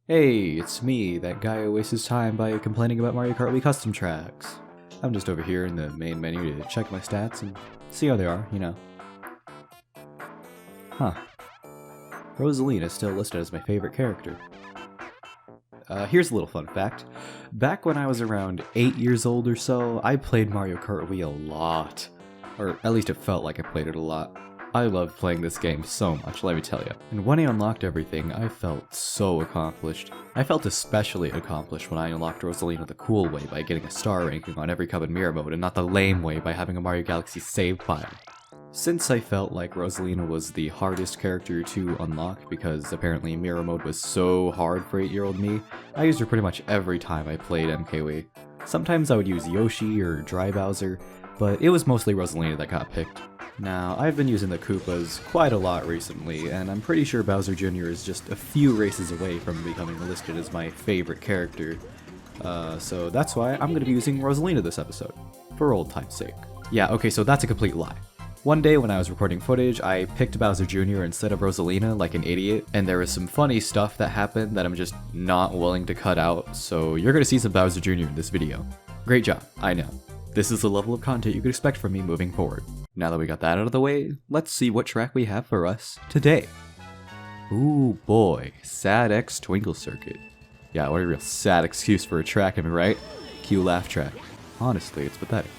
Hey, it's me, that guy who wastes his time by complaining about Mario Kart Wii custom tracks. I'm just over here in the main menu to check my stats and see how they are, you know. Huh. Rosalina is still listed as my favorite character. Here's a little fun fact. Back when I was around 8 years old or so, I played Mario Kart Wii a lot. Or at least it felt like I played it a lot. I loved playing this game so much, let me tell you. And when I unlocked everything, I felt so accomplished. I felt especially accomplished when I unlocked Rosalina the cool way by getting a star ranking on every cup in mirror mode and not the lame way by having a Mario Galaxy save file. Since I felt like Rosalina was the hardest character to unlock because apparently mirror mode was so hard for 8-year-old me, I used her pretty much every time I played MKWii. Sometimes I would use Yoshi or Dry Bowser, but it was mostly Rosalina that got picked. Now, I've been using the Koopas quite a lot recently, and I'm pretty sure Bowser Jr. is just a few races away from becoming listed as my favorite character. So that's why I'm going to be using Rosalina this episode, for old time's sake. Yeah, okay, so that's a complete lie. One day when I was recording footage, I picked Bowser Jr. instead of Rosalina like an idiot, and there was some funny stuff that happened that I'm just not willing to cut out, so you're going to see some Bowser Jr. in this video. Great job, I know. This is the level of content you could expect from me moving forward. Now that we got that out of the way, let's see what track we have for us today. Ooh boy, SADX Twinkle Circuit. Yeah, what a real sad excuse for a track, am I right? Cue laugh track. Honestly, it's pathetic.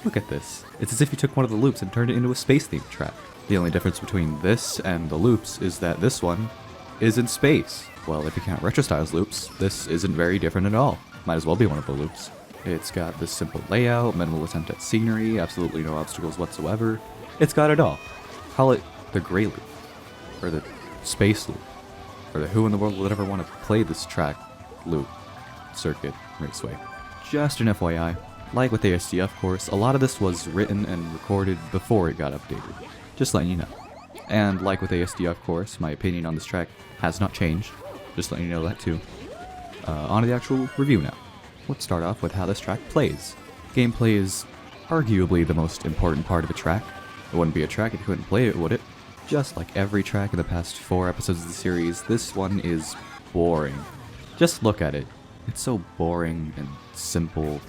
Look at this. It's as if you took one of the loops and turned it into a space-themed track. The only difference between this and the loops is that this one is in space. Well, if you count Retro Styles loops, this isn't very different at all. Might as well be one of the loops. It's got this simple layout, minimal attempt at scenery, absolutely no obstacles whatsoever. It's got it all. Call it the Grey Loop, or the Space Loop, or the who in the world would ever want to play this track, loop, circuit, raceway. Just an FYI, like with ASD of course, a lot of this was written and recorded before it got updated. Just letting you know. And like with ASD of course, my opinion on this track has not changed. Just letting you know that too. On to the actual review now. Let's start off with how this track plays. Gameplay is arguably the most important part of a track. It wouldn't be a track if you couldn't play it, would it? Just like every track in the past 4 episodes of the series, this one is boring. Just look at it. It's so boring and simple.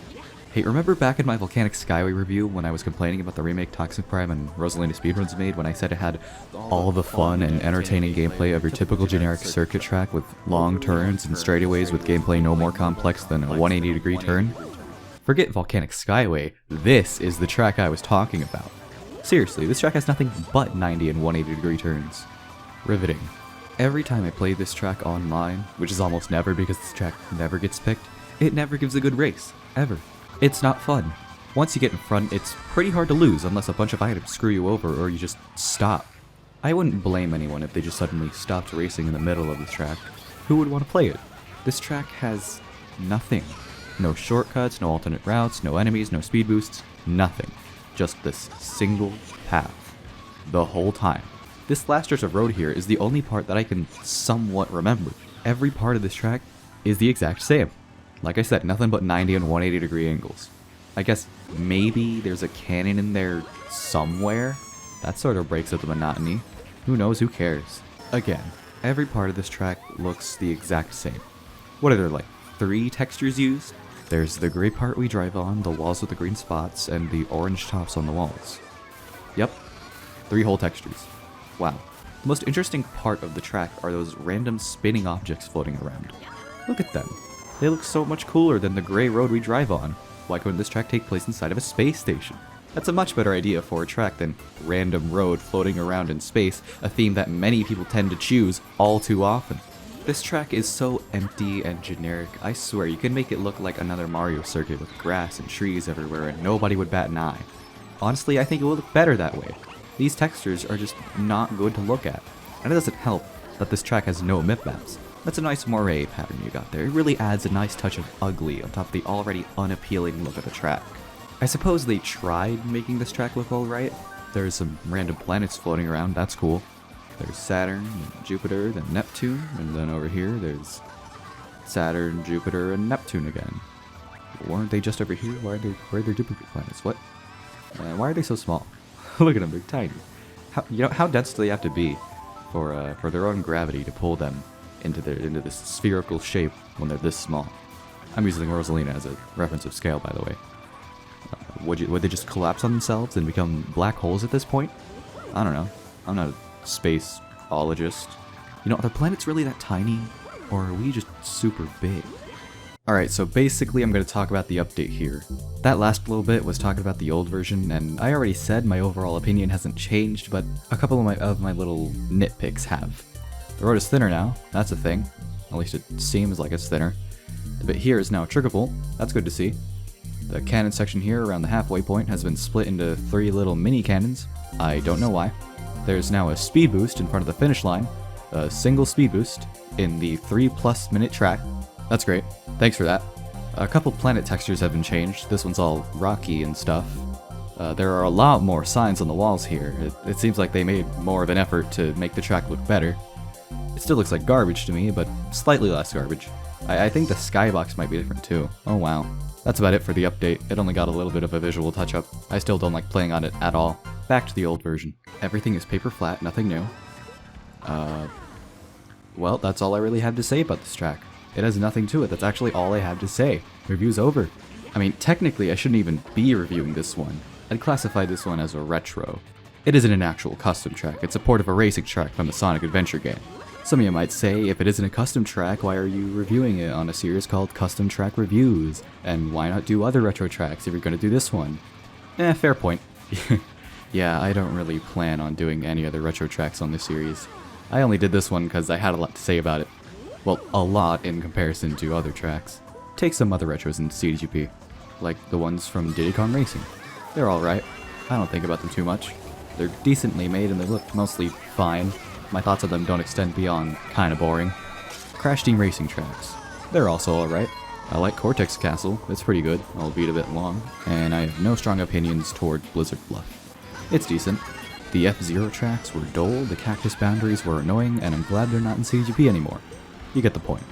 Hey, remember back in my Volcanic Skyway review when I was complaining about the remake Toxic Prime and Rosalina Speedruns made when I said it had all the fun and entertaining gameplay of your typical generic circuit track with long turns and straightaways with gameplay no more complex than a 180-degree turn? Forget Volcanic Skyway, this is the track I was talking about. Seriously, this track has nothing but 90 and 180-degree turns. Riveting. Every time I play this track online, which is almost never because this track never gets picked, it never gives a good race, ever. It's not fun. Once you get in front, it's pretty hard to lose unless a bunch of items screw you over or you just stop. I wouldn't blame anyone if they just suddenly stopped racing in the middle of this track. Who would want to play it? This track has nothing. No shortcuts, no alternate routes, no enemies, no speed boosts, nothing. Just this single path. The whole time. This last stretch of road here is the only part that I can somewhat remember. Every part of this track is the exact same. Like I said, nothing but 90 and 180 degree angles. I guess maybe there's a cannon in there somewhere? That sort of breaks up the monotony. Who knows, who cares? Again, every part of this track looks the exact same. What are there, like 3 textures used? There's the gray part we drive on, the walls with the green spots, and the orange tops on the walls. Yep, 3 whole textures. Wow. The most interesting part of the track are those random spinning objects floating around. Look at them. They look so much cooler than the gray road we drive on. Why couldn't this track take place inside of a space station? That's a much better idea for a track than random road floating around in space, a theme that many people tend to choose all too often. This track is so empty and generic, I swear you can make it look like another Mario circuit with grass and trees everywhere and nobody would bat an eye. Honestly, I think it will look better that way. These textures are just not good to look at. And it doesn't help that this track has no mip maps. That's a nice moire pattern you got there. It really adds a nice touch of ugly on top of the already unappealing look of the track. I suppose they tried making this track look alright. There's some random planets floating around, that's cool. There's Saturn, and Jupiter, then Neptune, and then over here there's Saturn, Jupiter, and Neptune again. Weren't they just over here? Why are there duplicate planets? What? Why are they so small? Look at them, they're tiny. How dense do they have to be for their own gravity to pull them into this spherical shape when they're this small. I'm using Rosalina as a reference of scale, by the way. Would they just collapse on themselves and become black holes at this point? I don't know. I'm not a spaceologist. You know, are the planets really that tiny? Or are we just super big? Alright, so basically I'm going to talk about the update here. That last little bit was talking about the old version, and I already said my overall opinion hasn't changed, but a couple of my little nitpicks have. The road is thinner now, that's a thing. At least it seems like it's thinner. The bit here is now triggable, that's good to see. The cannon section here around the halfway point has been split into 3 little mini cannons. I don't know why. There's now a speed boost in front of the finish line, a single speed boost in the 3+ minute track. That's great. Thanks for that. A couple planet textures have been changed. This one's all rocky and stuff. There are a lot more signs on the walls here. It seems like they made more of an effort to make the track look better. It still looks like garbage to me, but slightly less garbage. I think the skybox might be different too. Oh wow. That's about it for the update. It only got a little bit of a visual touch-up. I still don't like playing on it at all. Back to the old version. Everything is paper flat, nothing new. Well, that's all I really had to say about this track. It has nothing to it. That's actually all I have to say. Review's over. I mean, technically, I shouldn't even be reviewing this one. I'd classify this one as a retro. It isn't an actual custom track. It's a port of a racing track from the Sonic Adventure game. Some of you might say, if it isn't a custom track, why are you reviewing it on a series called Custom Track Reviews? And why not do other retro tracks if you're going to do this one? Fair point. Yeah, I don't really plan on doing any other retro tracks on this series. I only did this one because I had a lot to say about it. Well, a lot in comparison to other tracks. Take some other retros in CTGP, like the ones from Diddy Kong Racing. They're alright. I don't think about them too much. They're decently made and they look mostly fine. My thoughts on them don't extend beyond kinda boring. Crash Team Racing tracks. They're also alright. I like Cortex Castle, it's pretty good, albeit a bit long, and I have no strong opinions toward Blizzard Bluff. It's decent. The F-Zero tracks were dull, the cactus boundaries were annoying, and I'm glad they're not in CTGP anymore. You get the point.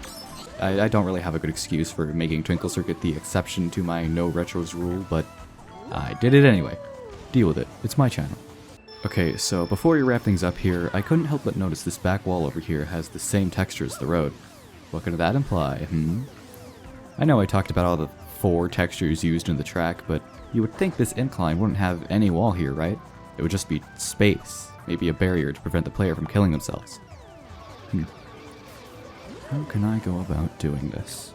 I don't really have a good excuse for making Twinkle Circuit the exception to my no retros rule, but I did it anyway. Deal with it, it's my channel. Okay, so before we wrap things up here, I couldn't help but notice this back wall over here has the same texture as the road. What could that imply, I know I talked about all the 4 textures used in the track, but you would think this incline wouldn't have any wall here, right? It would just be space, maybe a barrier to prevent the player from killing themselves. How can I go about doing this?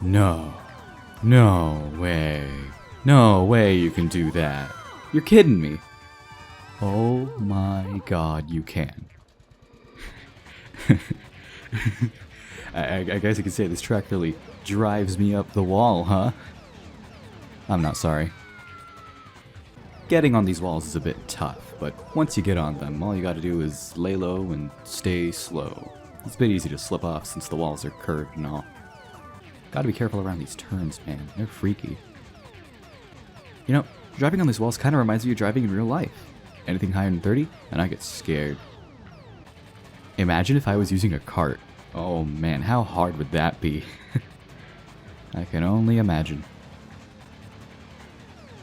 No. No way. No way you can do that. You're kidding me. Oh my god, you can. I guess you could say this track really drives me up the wall, huh? I'm not sorry. Getting on these walls is a bit tough, but once you get on them, all you gotta do is lay low and stay slow. It's a bit easy to slip off since the walls are curved and all. Gotta be careful around these turns, man. They're freaky. You know, driving on these walls kinda reminds me of driving in real life. Anything higher than 30, and I get scared. Imagine if I was using a cart. Oh man, how hard would that be? I can only imagine.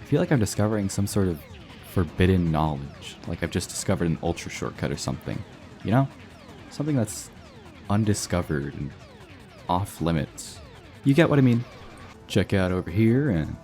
I feel like I'm discovering some sort of forbidden knowledge, like I've just discovered an ultra shortcut or something. You know? Something that's undiscovered and off limits. You get what I mean? Check out over here and...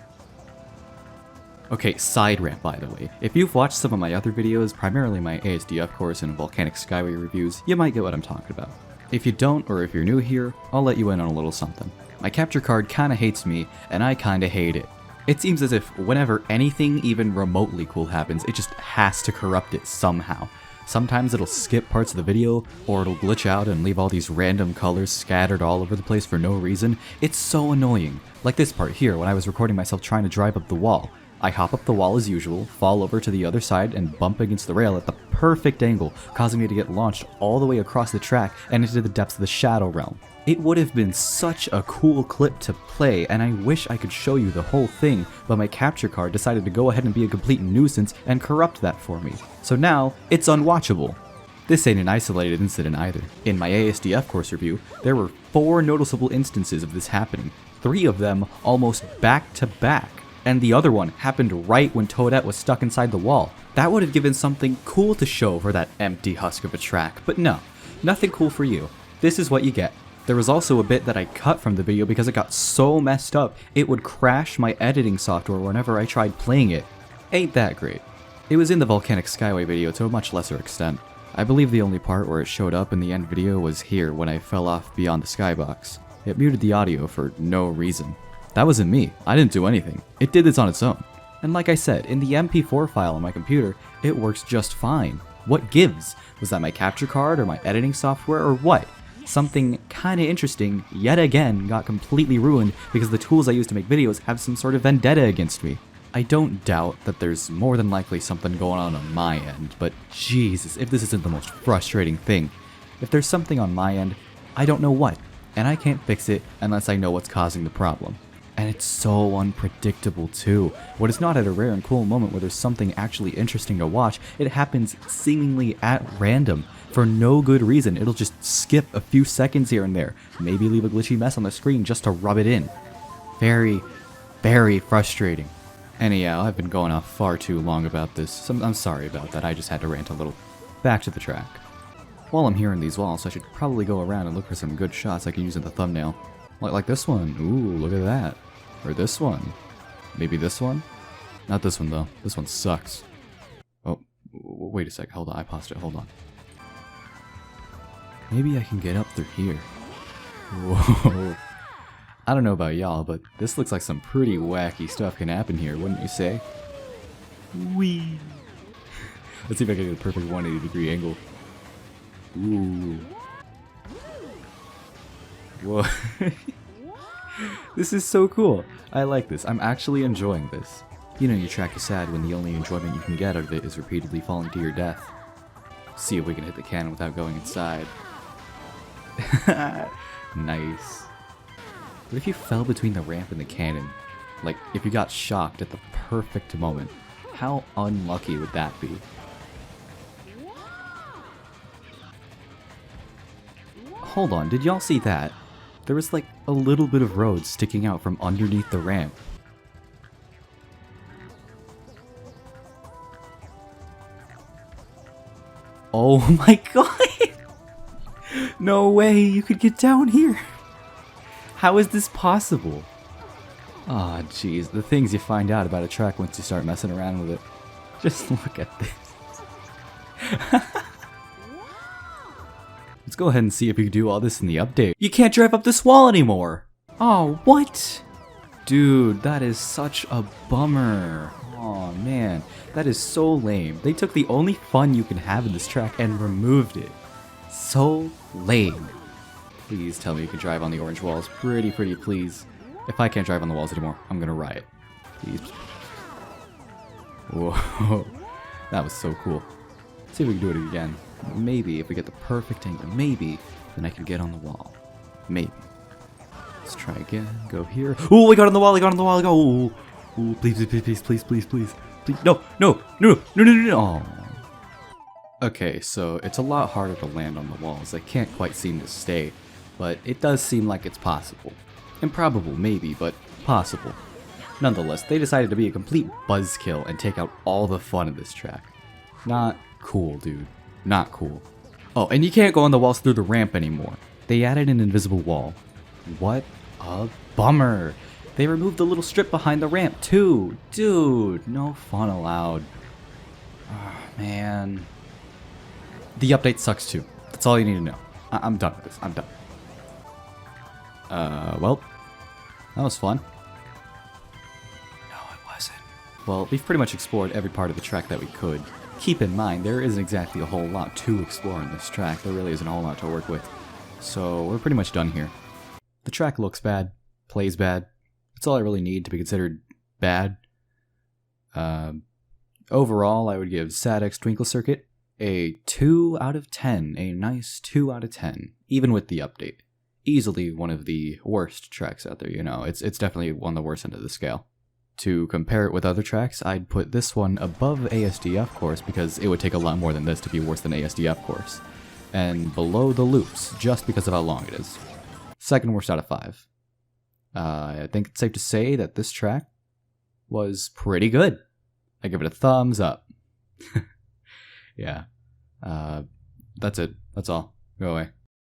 Okay, side rant by the way. If you've watched some of my other videos, primarily my ASDF course and Volcanic Skyway reviews, you might get what I'm talking about. If you don't, or if you're new here, I'll let you in on a little something. My capture card kinda hates me, and I kinda hate it. It seems as if whenever anything even remotely cool happens, it just has to corrupt it somehow. Sometimes it'll skip parts of the video, or it'll glitch out and leave all these random colors scattered all over the place for no reason. It's so annoying. Like this part here, when I was recording myself trying to drive up the wall. I hop up the wall as usual, fall over to the other side, and bump against the rail at the perfect angle, causing me to get launched all the way across the track and into the depths of the Shadow Realm. It would have been such a cool clip to play, and I wish I could show you the whole thing, but my capture card decided to go ahead and be a complete nuisance and corrupt that for me. So now, it's unwatchable. This ain't an isolated incident either. In my ASDF course review, there were 4 noticeable instances of this happening, 3 of them almost back to back. And the other one happened right when Toadette was stuck inside the wall. That would have given something cool to show for that empty husk of a track, but no. Nothing cool for you. This is what you get. There was also a bit that I cut from the video because it got so messed up, it would crash my editing software whenever I tried playing it. Ain't that great. It was in the Volcanic Skyway video to a much lesser extent. I believe the only part where it showed up in the end video was here when I fell off beyond the skybox. It muted the audio for no reason. That wasn't me. I didn't do anything. It did this on its own. And like I said, in the MP4 file on my computer, it works just fine. What gives? Was that my capture card or my editing software or what? Something kinda interesting, yet again, got completely ruined because the tools I use to make videos have some sort of vendetta against me. I don't doubt that there's more than likely something going on my end, but Jesus, if this isn't the most frustrating thing. If there's something on my end, I don't know what, and I can't fix it unless I know what's causing the problem. And it's so unpredictable too. When it's not at a rare and cool moment where there's something actually interesting to watch, it happens seemingly at random. For no good reason, it'll just skip a few seconds here and there, maybe leave a glitchy mess on the screen just to rub it in. Very, very frustrating. Anyhow, I've been going off far too long about this, so I'm sorry about that, I just had to rant a little. Back to the track. While I'm here in these walls, I should probably go around and look for some good shots I can use in the thumbnail. Like this one. Ooh, look at that. Or this one. Maybe this one? Not this one though. This one sucks. Oh, wait a sec. Hold on. I paused it. Hold on. Maybe I can get up through here. Whoa. I don't know about y'all, but this looks like some pretty wacky stuff can happen here, wouldn't you say? Whee! Let's see if I can get a perfect 180-degree angle. Ooh. Whoa. This is so cool. I like this. I'm actually enjoying this. You know your track is sad when the only enjoyment you can get out of it is repeatedly falling to your death. See if we can hit the cannon without going inside. Nice. What if you fell between the ramp and the cannon? Like, if you got shocked at the perfect moment. How unlucky would that be? Hold on, did y'all see that? There was like a little bit of road sticking out from underneath the ramp. Oh my god! No way you could get down here! How is this possible? Aw, jeez, the things you find out about a track once you start messing around with it. Just look at this. Let's go ahead and see if we can do all this in the update. You can't drive up this wall anymore! Oh, what? Dude, that is such a bummer. Oh man, that is so lame. They took the only fun you can have in this track and removed it. So lame. Please tell me you can drive on the orange walls. Pretty please. If I can't drive on the walls anymore, I'm gonna riot. Please. Whoa, that was so cool. Let's see if we can do it again. Maybe if we get the perfect angle, maybe, then I can get on the wall. Maybe. Let's try again. Go here. Oh, we got on the wall, I got on the wall, I go. Ooh, ooh, please. Please. No. Oh. Okay, so it's a lot harder to land on the walls. I can't quite seem to stay, but it does seem like it's possible. Improbable, maybe, but possible. Nonetheless, they decided to be a complete buzzkill and take out all the fun of this track. Not cool, dude. Not cool. Oh, and you can't go on the walls through the ramp anymore. They added an invisible wall. What a bummer. They removed the little strip behind the ramp too. Dude, no fun allowed. Oh, man. The update sucks too. That's all you need to know. I'm done with this. I'm done. Well, that was fun. No, it wasn't. Well, we've pretty much explored every part of the track that we could. Keep in mind, there isn't exactly a whole lot to explore in this track. There really isn't a whole lot to work with. So, we're pretty much done here. The track looks bad, plays bad. That's all I really need to be considered bad. Overall, I would give SADX Twinkle Circuit a 2 out of 10. A nice 2 out of 10, even with the update. Easily one of the worst tracks out there, you know. It's definitely on the worst end of the scale. To compare it with other tracks, I'd put this one above ASDF Course because it would take a lot more than this to be worse than ASDF Course. And below the loops, just because of how long it is. Second worst out of 5. I think it's safe to say that this track was pretty good. I give it a thumbs up. Yeah. That's it. That's all. Go away.